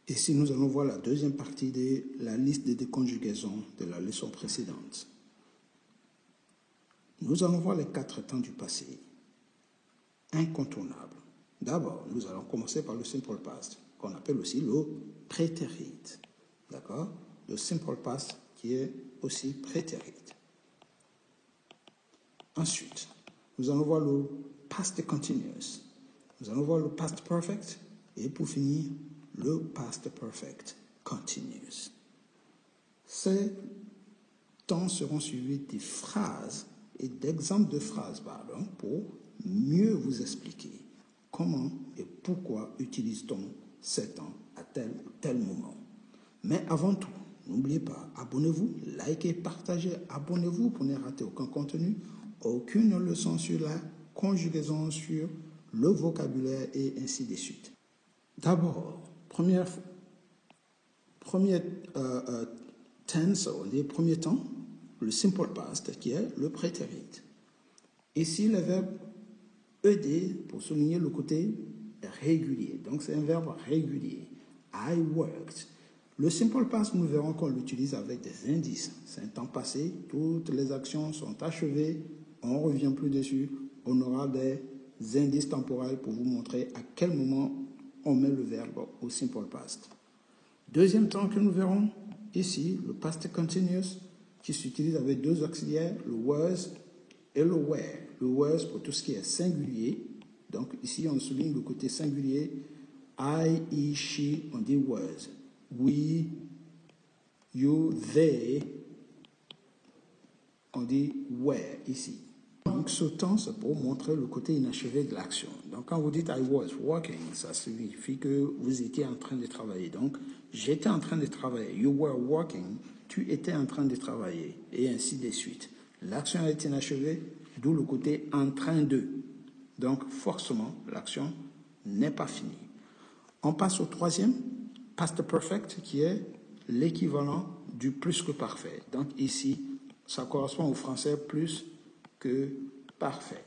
Ici, nous allons voir la deuxième partie de la liste des déconjugaisons de la leçon précédente. Nous allons voir les 4 temps du passé incontournables. D'abord, nous allons commencer par le simple past, qu'on appelle aussi le prétérit. D'accord? Le simple past qui est aussi prétérit. Ensuite, nous allons voir le past continuous. Nous allons voir le past perfect. Et pour finir, le past perfect continuous. Ces temps seront suivis des phrases et d'exemples de phrases, pour mieux vous expliquer comment et pourquoi utilise-t-on ces temps à tel ou tel moment. Mais avant tout, n'oubliez pas, abonnez-vous, likez, partagez, abonnez-vous pour ne rater aucun contenu, aucune leçon sur la conjugaison, sur le vocabulaire et ainsi de suite. D'abord, premier tense, premier temps, le simple past qui est le prétérit. Ici, le verbe ed pour souligner le côté régulier. Donc, c'est un verbe régulier. I worked. Le simple past, nous verrons qu'on l'utilise avec des indices. C'est un temps passé, toutes les actions sont achevées, on ne revient plus dessus. On aura des indices temporels pour vous montrer à quel moment on met le verbe au simple past. Deuxième temps que nous verrons ici, le past continuous, qui s'utilise avec 2 auxiliaires, le was et le were. Le was pour tout ce qui est singulier. Donc ici, on souligne le côté singulier. I, he, she, on dit was. We, you, they, on dit were ici. Donc ce temps, c'est pour montrer le côté inachevé de l'action. Donc quand vous dites I was working, ça signifie que vous étiez en train de travailler. Donc j'étais en train de travailler. You were working, tu étais en train de travailler. Et ainsi de suite. L'action a été inachevée, d'où le côté en train de. Donc forcément, l'action n'est pas finie. On passe au troisième, past perfect, qui est l'équivalent du plus que parfait. Donc ici, ça correspond au français plus que parfait.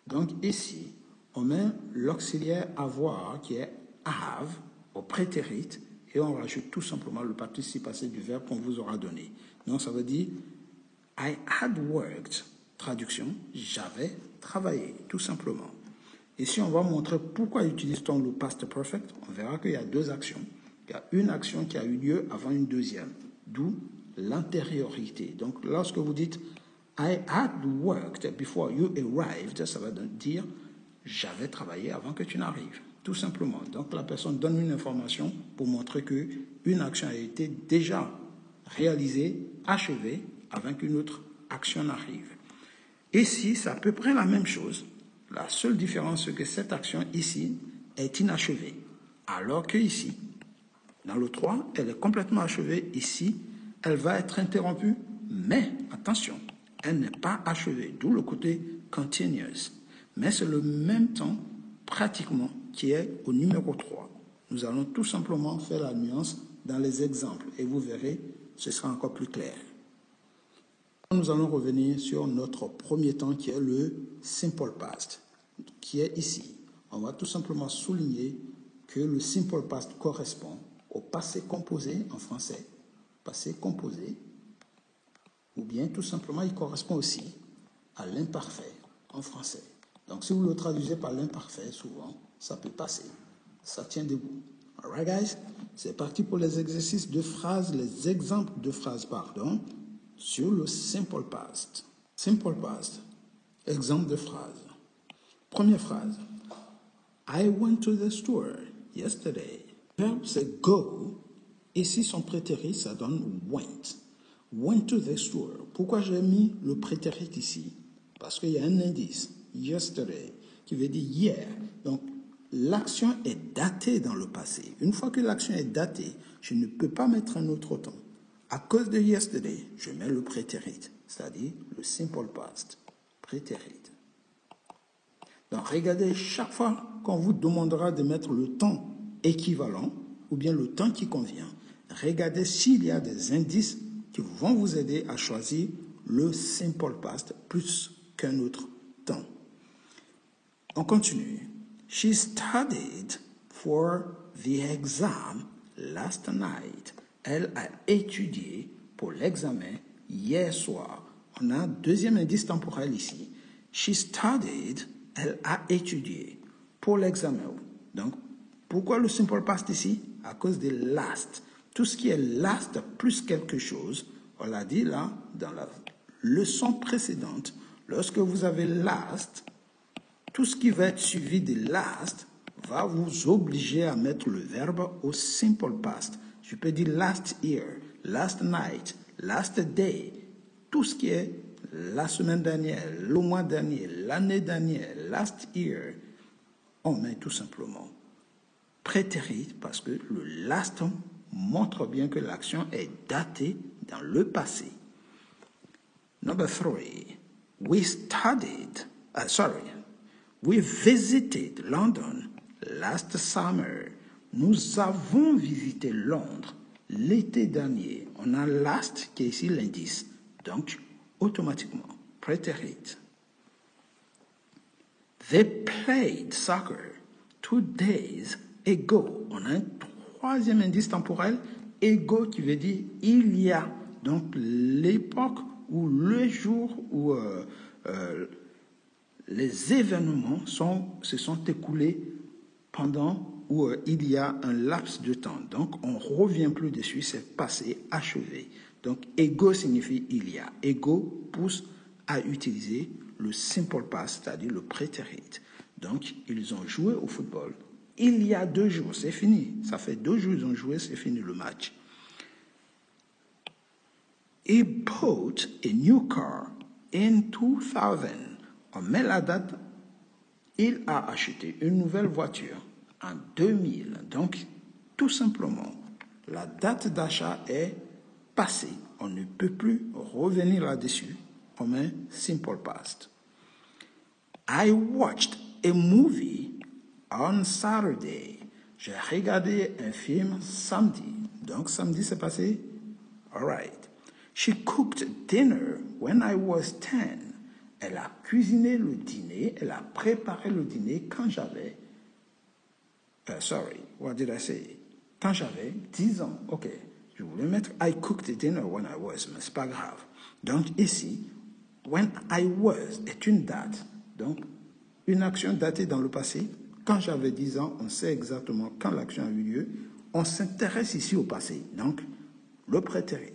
Donc ici, on met l'auxiliaire avoir qui est have au prétérit et on rajoute tout simplement le participe passé du verbe qu'on vous aura donné. Donc ça veut dire I had worked. Traduction, j'avais travaillé, tout simplement. Ici, on va montrer pourquoi utilise-t-on le past perfect. On verra qu'il y a 2 actions. Il y a une action qui a eu lieu avant une deuxième, d'où l'antériorité. Donc, lorsque vous dites I had worked before you arrived, ça va dire j'avais travaillé avant que tu n'arrives, tout simplement. Donc, la personne donne une information pour montrer qu'une action a été déjà réalisée, achevée, avant qu'une autre action n'arrive. Ici, c'est à peu près la même chose. La seule différence, c'est que cette action ici est inachevée. Alors que ici, dans le 3, elle est complètement achevée. Ici, elle va être interrompue. Mais, attention, elle n'est pas achevée. D'où le côté continuous. Mais c'est le même temps, pratiquement, qui est au numéro 3. Nous allons tout simplement faire la nuance dans les exemples. Et vous verrez, ce sera encore plus clair. Nous allons revenir sur notre premier temps qui est le simple past, qui est ici. On va tout simplement souligner que le simple past correspond au passé composé en français, passé composé, ou bien tout simplement il correspond aussi à l'imparfait en français. Donc si vous le traduisez par l'imparfait, souvent, ça peut passer, ça tient debout. Alright guys, c'est parti pour les exercices de phrases, les exemples de phrases, pardon, sur le simple past. Simple past. Exemple de phrase. Première phrase. I went to the store yesterday. Le verbe c'est go. Ici son prétérit ça donne went. Went to the store. Pourquoi j'ai mis le prétérit ici? Parce qu'il y a un indice. Yesterday. Qui veut dire hier. Donc l'action est datée dans le passé. Une fois que l'action est datée, je ne peux pas mettre un autre temps. À cause de yesterday, je mets le prétérit, c'est-à-dire le simple past, prétérit. Donc, regardez, chaque fois qu'on vous demandera de mettre le temps équivalent ou bien le temps qui convient, regardez s'il y a des indices qui vont vous aider à choisir le simple past plus qu'un autre temps. On continue. She studied for the exam last night. Elle a étudié pour l'examen hier soir. On a un deuxième indice temporel ici. She studied, elle a étudié pour l'examen. Donc, pourquoi le simple past ici? À cause de last. Tout ce qui est last plus quelque chose, on l'a dit là dans la leçon précédente, lorsque vous avez last, tout ce qui va être suivi de last va vous obliger à mettre le verbe au simple past. Je peux dire last year, last night, last day, tout ce qui est la semaine dernière, le mois dernier, l'année dernière, last year, on met tout simplement prétérit parce que le last montre bien que l'action est datée dans le passé. Number 3, we visited London last summer. Nous avons visité Londres l'été dernier. On a last qui est ici l'indice. Donc, automatiquement, prétérit. They played soccer 2 days ago. On a un troisième indice temporel, ago, qui veut dire il y a. Donc, l'époque ou le jour où les événements se sont écoulés pendant où il y a un laps de temps. Donc, on ne revient plus dessus, c'est passé, achevé. Donc, ago signifie il y a. Ago pousse à utiliser le simple past, c'est-à-dire le prétérit. Donc, ils ont joué au football. Il y a 2 jours, c'est fini. Ça fait 2 jours qu'ils ont joué, c'est fini le match. He bought a new car in 2000. On met la date. Il a acheté une nouvelle voiture en 2000. Donc, tout simplement, la date d'achat est passée. On ne peut plus revenir là-dessus. On met simple past. I watched a movie on Saturday. J'ai regardé un film samedi. Donc, samedi, c'est passé. All right. She cooked dinner when I was 10. Elle a cuisiné le dîner, elle a préparé le dîner quand j'avais... what did I say? Quand j'avais 10 ans. OK. Je voulais mettre I cooked dinner when I was, mais c'est pas grave. Donc, ici, when I was est une date. Donc, une action datée dans le passé. Quand j'avais 10 ans, on sait exactement quand l'action a eu lieu. On s'intéresse ici au passé. Donc, le prétérit.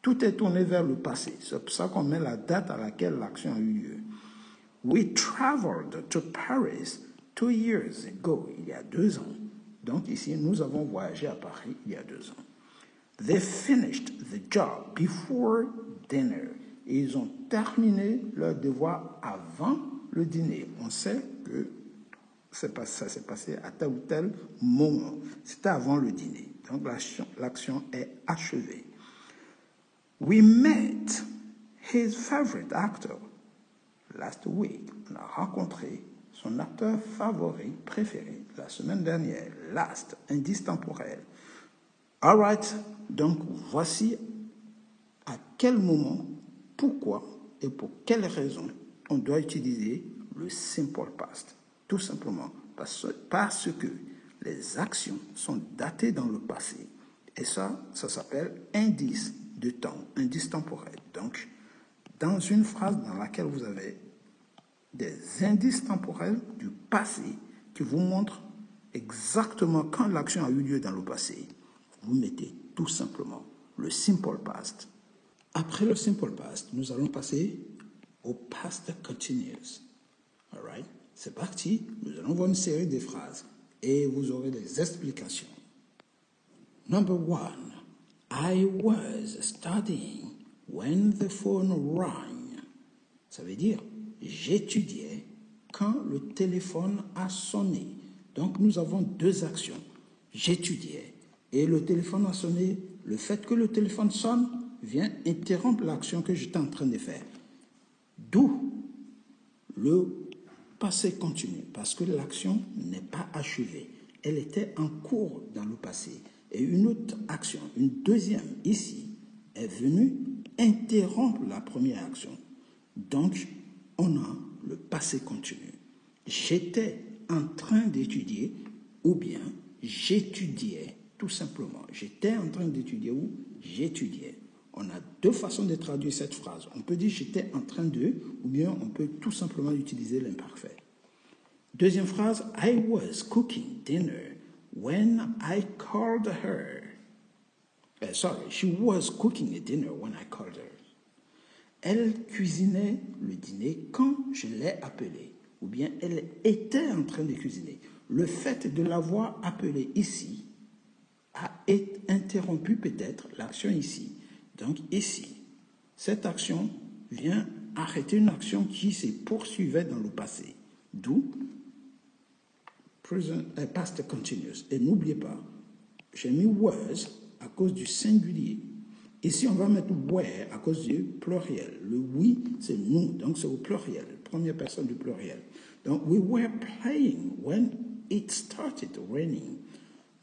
Tout est tourné vers le passé. C'est pour ça qu'on met la date à laquelle l'action a eu lieu. We traveled to Paris 2 years ago. Il y a 2 ans. Donc ici, nous avons voyagé à Paris il y a 2 ans. They finished the job before dinner. Et ils ont terminé leur devoir avant le dîner. On sait que ça s'est passé à tel ou tel moment. C'était avant le dîner. Donc l'action est achevée. We met his favorite actor last week. On a rencontré son acteur favori, préféré, la semaine dernière. Last, indice temporel. All right, donc voici à quel moment, pourquoi et pour quelle raison on doit utiliser le simple past. Tout simplement parce que les actions sont datées dans le passé. Et ça s'appelle indice de temps, indice temporel. Donc, dans une phrase dans laquelle vous avez des indices temporels du passé qui vous montrent exactement quand l'action a eu lieu dans le passé, vous mettez tout simplement le simple past. Après le simple past, nous allons passer au past continuous. All right? C'est parti, nous allons voir une série de phrases et vous aurez des explications. Number 1. I was studying when the phone rang. Ça veut dire, j'étudiais quand le téléphone a sonné. Donc, nous avons 2 actions. J'étudiais et le téléphone a sonné. Le fait que le téléphone sonne vient interrompre l'action que j'étais en train de faire. D'où le passé continu, parce que l'action n'est pas achevée. Elle était en cours dans le passé. Et une autre action, une deuxième ici, est venue interrompre la première action. Donc, on a le passé continu. J'étais en train d'étudier ou bien j'étudiais, tout simplement. J'étais en train d'étudier ou j'étudiais. On a deux façons de traduire cette phrase. On peut dire j'étais en train de, ou bien on peut tout simplement utiliser l'imparfait. Deuxième phrase, I was cooking dinner when I called her. She was cooking a dinner when I called her. Elle cuisinait le dîner quand je l'ai appelée, ou bien elle était en train de cuisiner. Le fait de l'avoir appelée ici a interrompu peut-être l'action ici. Donc ici, cette action vient arrêter une action qui se poursuivait dans le passé. D'où past continuous. Et n'oubliez pas, j'ai mis was à cause du singulier. Ici, on va mettre were à cause du pluriel. Le we, c'est nous, donc c'est au pluriel, première personne du pluriel. Donc, we were playing when it started raining.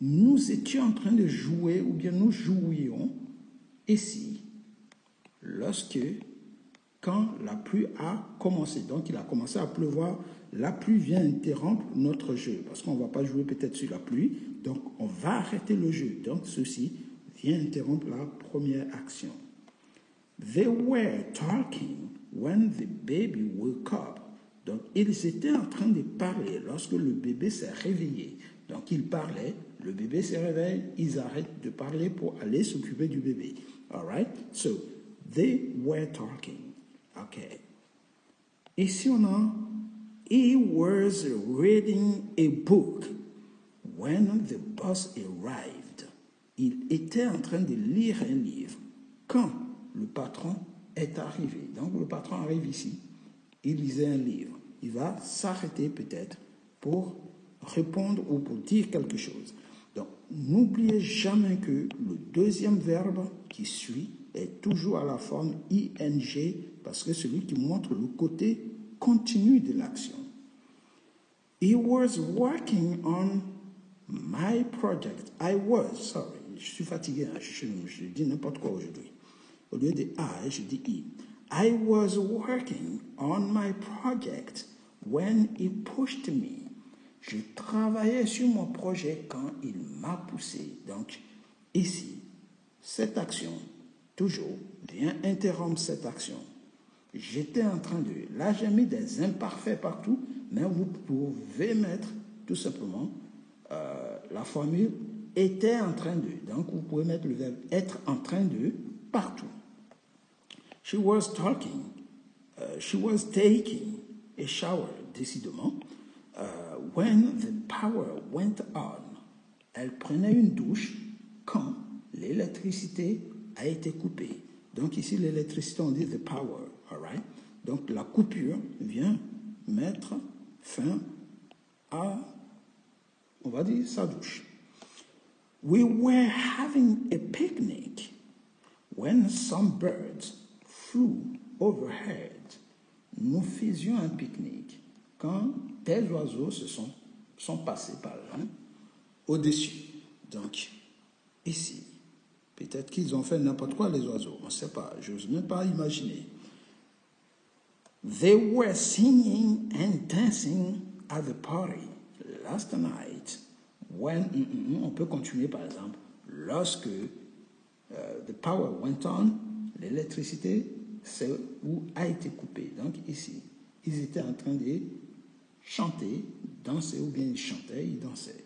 Nous étions en train de jouer, ou bien nous jouions ici, quand la pluie a commencé. Donc, il a commencé à pleuvoir. La pluie vient interrompre notre jeu, parce qu'on ne va pas jouer peut-être sur la pluie. Donc, on va arrêter le jeu. Donc, ceci vient interrompre la première action. They were talking when the baby woke up. Donc, ils étaient en train de parler lorsque le bébé s'est réveillé. Donc, ils parlaient, le bébé se réveille, ils arrêtent de parler pour aller s'occuper du bébé. All right? So, they were talking. Okay. Ici, on a he was reading a book when the bus arrived. Il était en train de lire un livre quand le patron est arrivé. Donc, le patron arrive ici, il lisait un livre. Il va s'arrêter peut-être pour répondre ou pour dire quelque chose. Donc, n'oubliez jamais que le deuxième verbe qui suit est toujours à la forme ing parce que c'est celui qui montre le côté continu de l'action. He was working on my project. Je suis fatigué, je dis n'importe quoi aujourd'hui. Au lieu de I, je dis he. I was working on my project when he pushed me. Je travaillais sur mon projet quand il m'a poussé. Donc, ici, cette action, toujours, vient interrompre cette action. J'étais en train de... Là, j'ai mis des imparfaits partout, mais vous pouvez mettre tout simplement la formule était en train de. Donc, vous pouvez mettre le verbe être en train de partout. She was talking. She was taking a shower, décidément. When the power went on. Elle prenait une douche quand l'électricité a été coupée. Donc, ici, l'électricité, on dit the power. All right? Donc, la coupure vient mettre fin à, on va dire, sa douche. We were having a picnic when some birds flew overhead. Nous faisions un pique-nique quand des oiseaux sont passés par là, au-dessus. Donc, ici, peut-être qu'ils ont fait n'importe quoi, les oiseaux. On ne sait pas. Je n'ose même pas imaginer. They were singing and dancing at the party last night. When, on peut continuer par exemple, lorsque the power went on, l'électricité a été coupée. Donc ici, ils étaient en train de chanter, danser, ou bien ils chantaient, ils dansaient.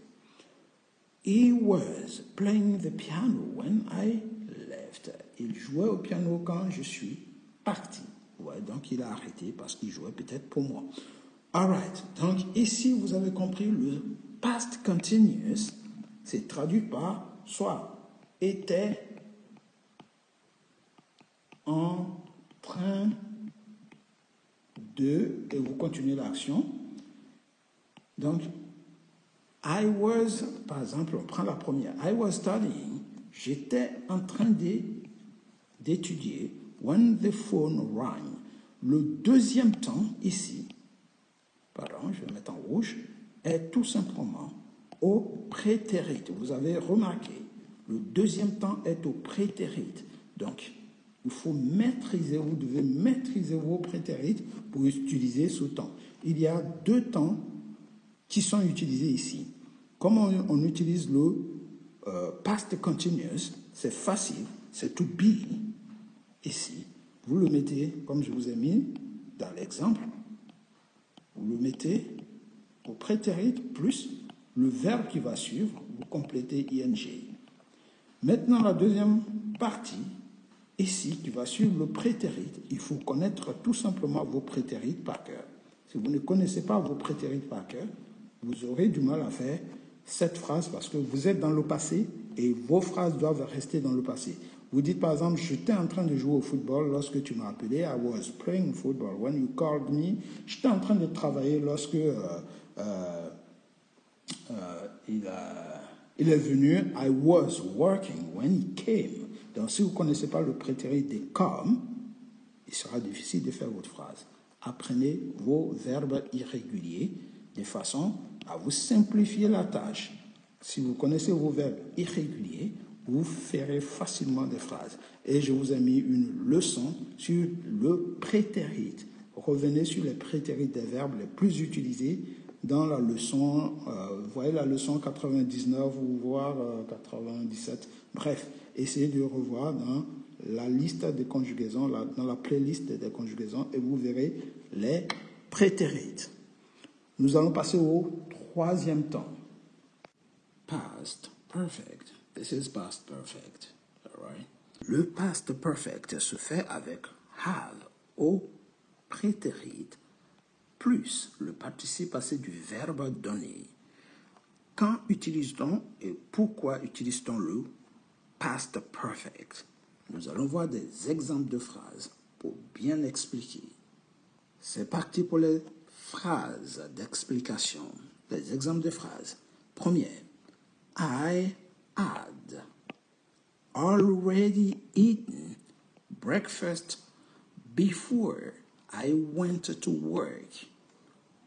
He was playing the piano when I left. Il jouait au piano quand je suis parti. Ouais, donc il a arrêté parce qu'il jouait peut-être pour moi. All right. Donc ici, vous avez compris, le past continuous, c'est traduit par soit était en train de, et vous continuez l'action. Donc, I was, par exemple, on prend la première. I was studying. J'étais en train d'étudier. When the phone rang. Le deuxième temps, ici, pardon, je vais mettre en rouge, est tout simplement au prétérit. Vous avez remarqué, le deuxième temps est au prétérit. Donc, il faut maîtriser, vous devez maîtriser vos prétérits pour utiliser ce temps. Il y a deux temps qui sont utilisés ici. Comme on utilise le past continuous, c'est facile, c'est to be. Ici, vous le mettez, comme je vous ai mis dans l'exemple, vous le mettez au prétérit plus le verbe qui va suivre, vous complétez ing. Maintenant, la deuxième partie, ici, qui va suivre le prétérit, il faut connaître tout simplement vos prétérits par cœur. Si vous ne connaissez pas vos prétérits par cœur, vous aurez du mal à faire cette phrase parce que vous êtes dans le passé et vos phrases doivent rester dans le passé. Vous dites par exemple, j'étais en train de jouer au football lorsque tu m'as appelé. I was playing football when you called me. J'étais en train de travailler lorsque il est venu. I was working when he came. Donc si vous ne connaissez pas le prétérit des come, il sera difficile de faire votre phrase. Apprenez vos verbes irréguliers de façon à vous simplifier la tâche. Si vous connaissez vos verbes irréguliers, vous ferez facilement des phrases. Et je vous ai mis une leçon sur le prétérit. Revenez sur les prétérits des verbes les plus utilisés dans la leçon, vous voyez la leçon 99 ou voire 97. Bref, essayez de revoir dans la liste des conjugaisons, dans la playlist des conjugaisons, et vous verrez les prétérits. Nous allons passer au troisième temps. Past perfect. This is past perfect. All right? Le past perfect se fait avec have au prétérit plus le participe passé du verbe donné. Quand utilise-t-on et pourquoi utilise-t-on le past perfect? Nous allons voir des exemples de phrases pour bien expliquer. C'est parti pour les phrases d'explication. Les exemples de phrases. Première. I had already eaten breakfast before I went to work.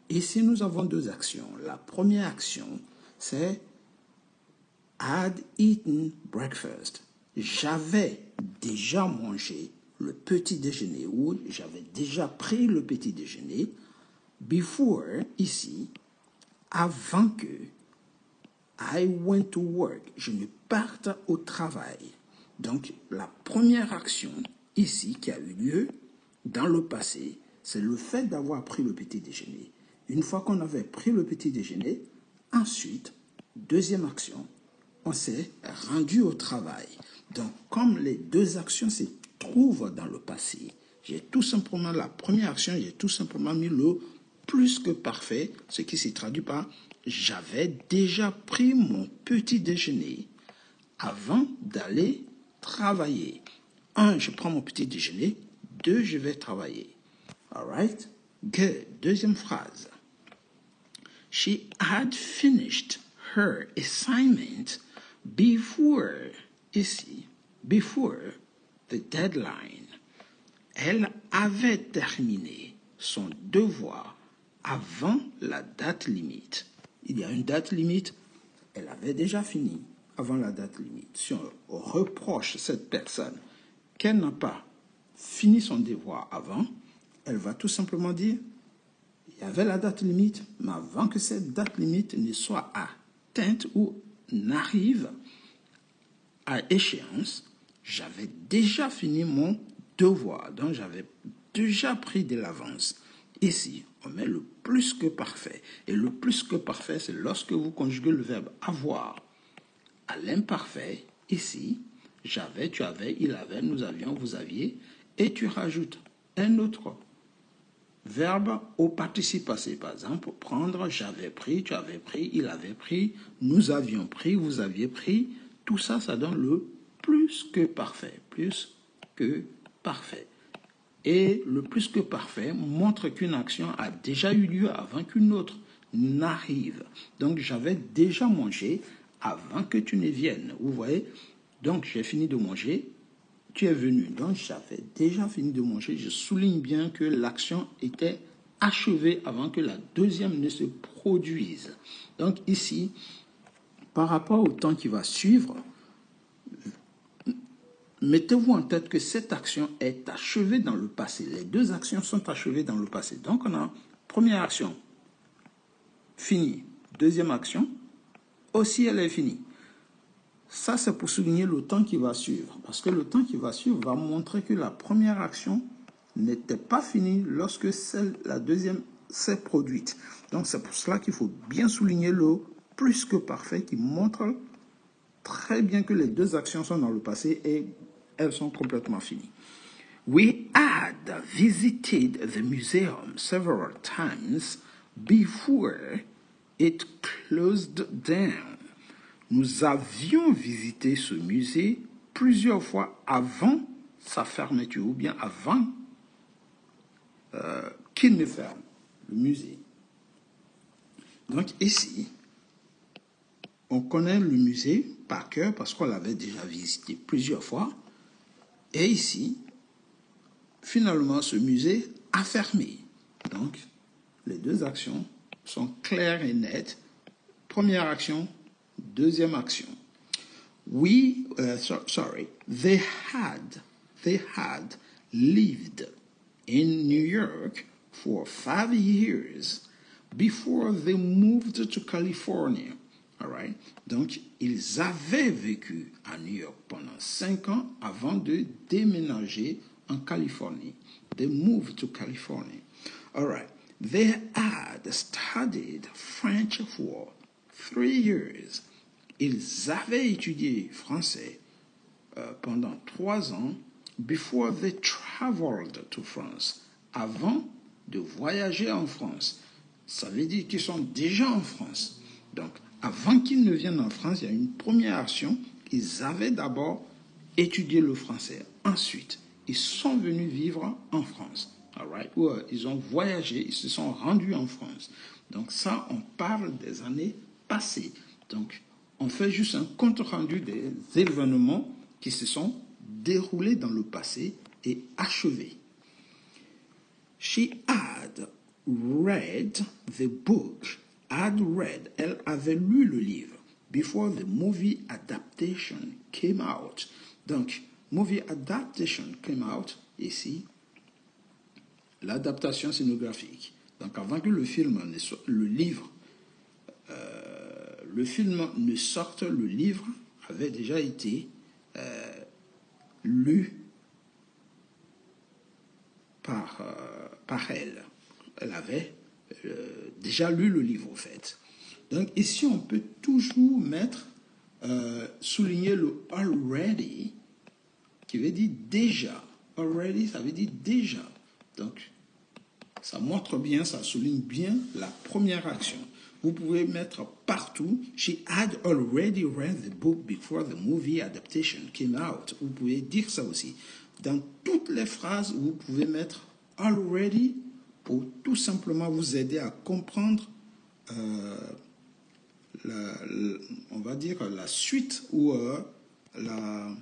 Ici, nous avons deux actions. La première action, c'est had eaten breakfast. J'avais déjà mangé le petit déjeuner ou j'avais déjà pris le petit déjeuner. Before, ici, avant que I went to work, je ne parte au travail. Donc, la première action ici qui a eu lieu dans le passé, c'est le fait d'avoir pris le petit déjeuner. Une fois qu'on avait pris le petit déjeuner, ensuite, deuxième action, on s'est rendu au travail. Donc, comme les deux actions se trouvent dans le passé, j'ai tout simplement, la première action, j'ai tout simplement mis le plus que parfait, ce qui se traduit par j'avais déjà pris mon petit déjeuner avant d'aller travailler. 1, je prends mon petit déjeuner. 2, je vais travailler. All right? Good. Deuxième phrase. She had finished her assignment before, ici, before the deadline. Elle avait terminé son devoir avant la date limite. Il y a une date limite, elle avait déjà fini avant la date limite. Si on reproche cette personne qu'elle n'a pas fini son devoir avant, elle va tout simplement dire il y avait la date limite, mais avant que cette date limite ne soit atteinte ou n'arrive à échéance, j'avais déjà fini mon devoir, donc j'avais déjà pris de l'avance. Ici, on met le plus que parfait. Et le plus que parfait, c'est lorsque vous conjuguez le verbe avoir à l'imparfait. Ici, j'avais, tu avais, il avait, nous avions, vous aviez. Et tu rajoutes un autre verbe au participe passé. Par exemple, prendre, j'avais pris, tu avais pris, il avait pris, nous avions pris, vous aviez pris. Tout ça, ça donne le plus que parfait. Plus que parfait. Et le plus que parfait montre qu'une action a déjà eu lieu avant qu'une autre n'arrive. Donc, j'avais déjà mangé avant que tu ne viennes. Vous voyez? Donc, j'ai fini de manger. Tu es venu. Donc, j'avais déjà fini de manger. Je souligne bien que l'action était achevée avant que la deuxième ne se produise. Donc, ici, par rapport au temps qui va suivre, mettez-vous en tête que cette action est achevée dans le passé. Les deux actions sont achevées dans le passé. Donc, on a première action, fini. Deuxième action, aussi elle est finie. Ça, c'est pour souligner le temps qui va suivre. Parce que le temps qui va suivre va montrer que la première action n'était pas finie lorsque la deuxième s'est produite. Donc, c'est pour cela qu'il faut bien souligner le plus que parfait qui montre très bien que les deux actions sont dans le passé et elles sont complètement finies. We had visited the museum several times before it closed down. Nous avions visité ce musée plusieurs fois avant sa fermeture, ou bien avant qu'il ne ferme le musée. Donc ici, on connaît le musée par cœur parce qu'on l'avait déjà visité plusieurs fois. Et ici, finalement, ce musée a fermé. Donc, les deux actions sont claires et nettes. Première action, deuxième action. They had lived in New York for 5 years before they moved to California. All right? Donc, ils avaient vécu à New York pendant 5 ans avant de déménager en Californie. They moved to California. All right. They had studied French for 3 years. Ils avaient étudié français pendant 3 ans before they traveled to France, avant de voyager en France. Ça veut dire qu'ils sont déjà en France. Donc, avant qu'ils ne viennent en France, il y a une première action. Ils avaient d'abord étudié le français. Ensuite, ils sont venus vivre en France. All right? Ou ils ont voyagé, ils se sont rendus en France. Donc ça, on parle des années passées. Donc, on fait juste un compte rendu des événements qui se sont déroulés dans le passé et achevés. She had read the book. Had read, elle avait lu le livre before the movie adaptation came out. Donc, movie adaptation came out, ici, l'adaptation scénographique. Donc, avant que le film ne sorte, le livre avait déjà été lu par elle. Elle avait déjà lu le livre, en fait. Donc, ici, on peut toujours souligner le already, qui veut dire déjà. Already, ça veut dire déjà. Donc, ça montre bien, ça souligne bien la première action. Vous pouvez mettre partout, she had already read the book before the movie adaptation came out. Vous pouvez dire ça aussi. Dans toutes les phrases, vous pouvez mettre already pour tout simplement vous aider à comprendre on va dire la suite ou la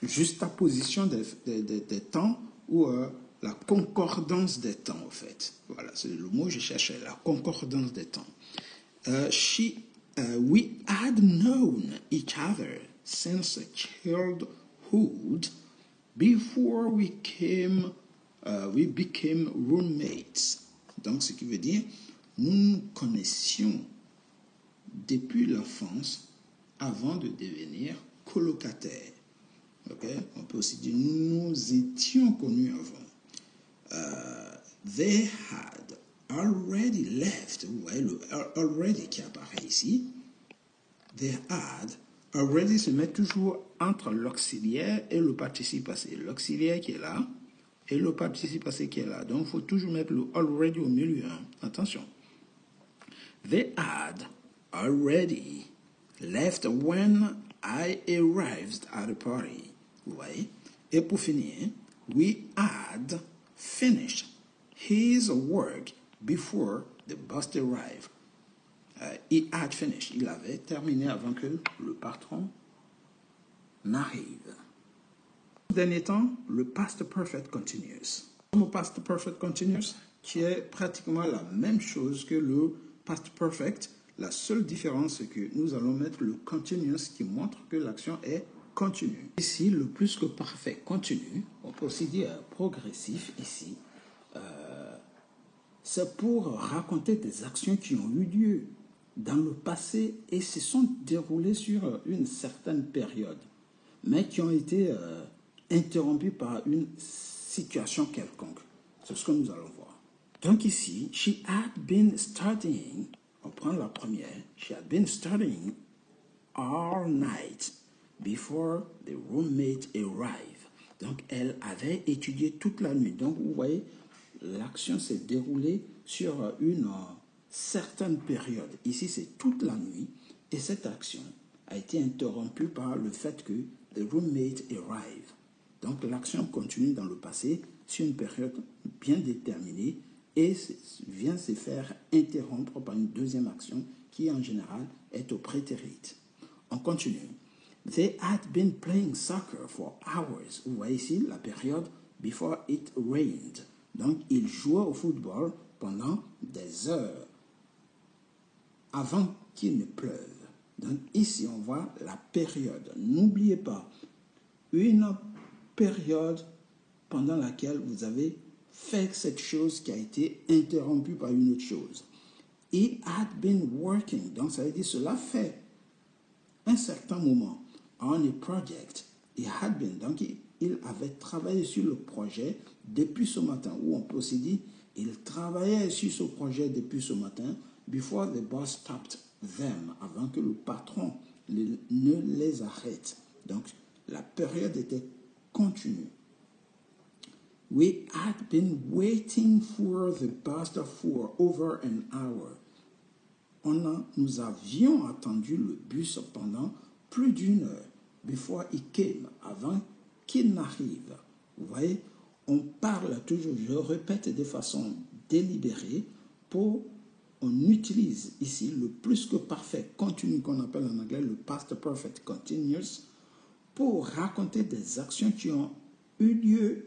juxtaposition des temps ou la concordance des temps, en fait. Voilà, c'est le mot que je cherchais, la concordance des temps. We had known each other since childhood before we became roommates. Donc, ce qui veut dire, nous nous connaissions depuis l'enfance avant de devenir colocataires. Okay? On peut aussi dire, nous étions connus avant. They had already left. Vous voyez le already qui apparaît ici. They had already se met toujours entre l'auxiliaire et le participe passé. L'auxiliaire qui est là et le participe passé qui est là. Donc, il faut toujours mettre le already au milieu. Hein. Attention. They had already left when I arrived at the party. Vous voyez? Et pour finir, we had finished his work before the boss arrived. He had finished. Il avait terminé avant que le patron n'arrive. Dernier temps, le past perfect continuous. Le past perfect continuous, qui est pratiquement la même chose que le past perfect. La seule différence, c'est que nous allons mettre le continuous qui montre que l'action est continue. Ici, le plus que parfait continu, on peut aussi dire progressif ici, c'est pour raconter des actions qui ont eu lieu. dans le passé et se sont déroulés sur une certaine période, mais qui ont été interrompus par une situation quelconque. C'est ce que nous allons voir. Donc ici, she had been studying, on prend la première, she had been studying all night before the roommate arrived. Donc elle avait étudié toute la nuit. Donc vous voyez, l'action s'est déroulée sur une certaine période. Ici, c'est toute la nuit et cette action a été interrompue par le fait que the roommate arrived. Donc l'action continue dans le passé sur une période bien déterminée et vient se faire interrompre par une deuxième action qui en général est au prétérit. On continue. They had been playing soccer for hours. Vous voyez ici la période before it rained. Donc ils jouaient au football pendant des heures avant qu'il ne pleuve. Donc ici on voit la période. N'oubliez pas, une période pendant laquelle vous avez fait cette chose qui a été interrompue par une autre chose. It had been working. Donc ça veut dire cela fait un certain moment on a project. It had been. Donc il avait travaillé sur le projet depuis ce matin. Ou on peut aussi dire il travaillait sur ce projet depuis ce matin before the boss stopped them, avant que le patron ne les arrête. Donc la période était continue. We had been waiting for the bus for over an hour. Nous avions attendu le bus pendant plus d'une heure before he came, avant qu'il n'arrive. Vous voyez, on parle toujours, je répète de façon délibérée, on utilise ici le plus que parfait continu qu'on appelle en anglais le past perfect continuous pour raconter des actions qui ont eu lieu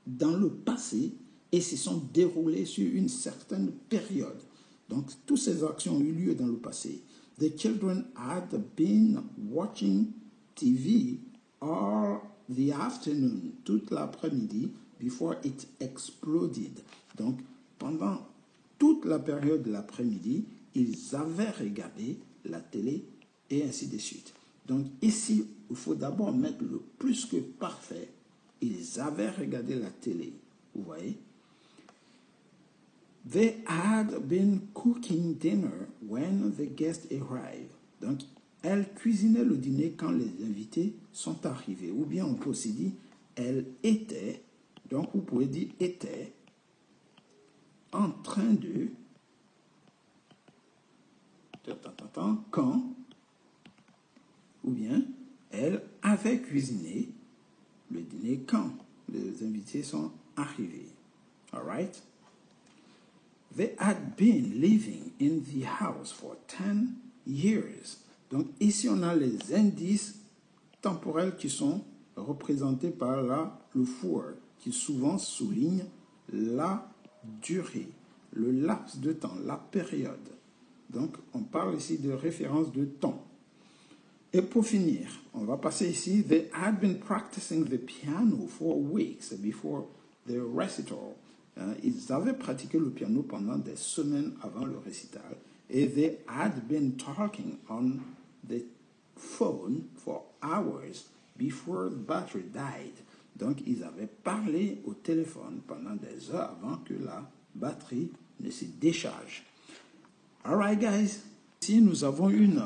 dans le passé et se sont déroulées sur une certaine période. Donc, toutes ces actions ont eu lieu dans le passé. The children had been watching TV all the afternoon, toute l'après-midi, before it exploded. Donc, pendant toute la période de l'après-midi, ils avaient regardé la télé et ainsi de suite. Donc, ici, il faut d'abord mettre le plus que parfait. Ils avaient regardé la télé, vous voyez. They had been cooking dinner when the guests arrived. Donc, elle cuisinait le dîner quand les invités sont arrivés. Ou bien on peut aussi dire, elle était, donc vous pouvez dire était, en train de, quand, ou bien elle avait cuisiné le dîner quand les invités sont arrivés. All right? They had been living in the house for 10 years. Donc ici on a les indices temporels qui sont représentés par le for, qui souvent souligne la durée, le laps de temps, la période. Donc on parle ici de référence de temps. Et pour finir, on va passer ici. They had been practicing the piano for weeks before the recital. Ils avaient pratiqué le piano pendant des semaines avant le récital. Et they had been talking on the phone for hours before the battery died. Donc, ils avaient parlé au téléphone pendant des heures avant que la batterie ne se décharge. All right, guys. Ici, nous avons une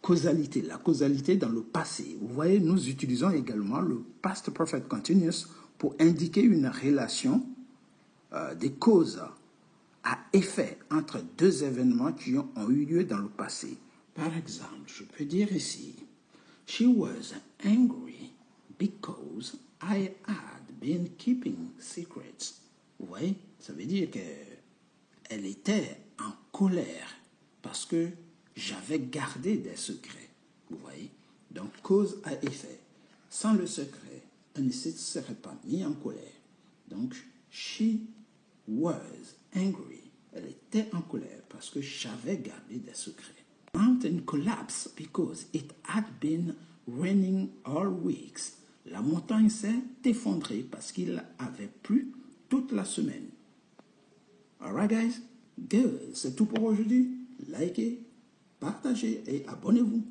causalité, la causalité dans le passé. Vous voyez, nous utilisons également le past perfect continuous pour indiquer une relation des causes à effet entre deux événements qui ont eu lieu dans le passé. Par exemple, je peux dire ici, she was angry because I had been keeping secrets. Vous voyez, ça veut dire qu'elle était en colère parce que j'avais gardé des secrets. Vous voyez, donc cause à effet. Sans le secret, elle ne se serait pas mise en colère. Donc, she was angry. Elle était en colère parce que j'avais gardé des secrets. Mountain collapsed because it had been raining all weeks. La montagne s'est effondrée parce qu'il avait plu toute la semaine. Alright guys, good. C'est tout pour aujourd'hui. likez, partagez et abonnez-vous.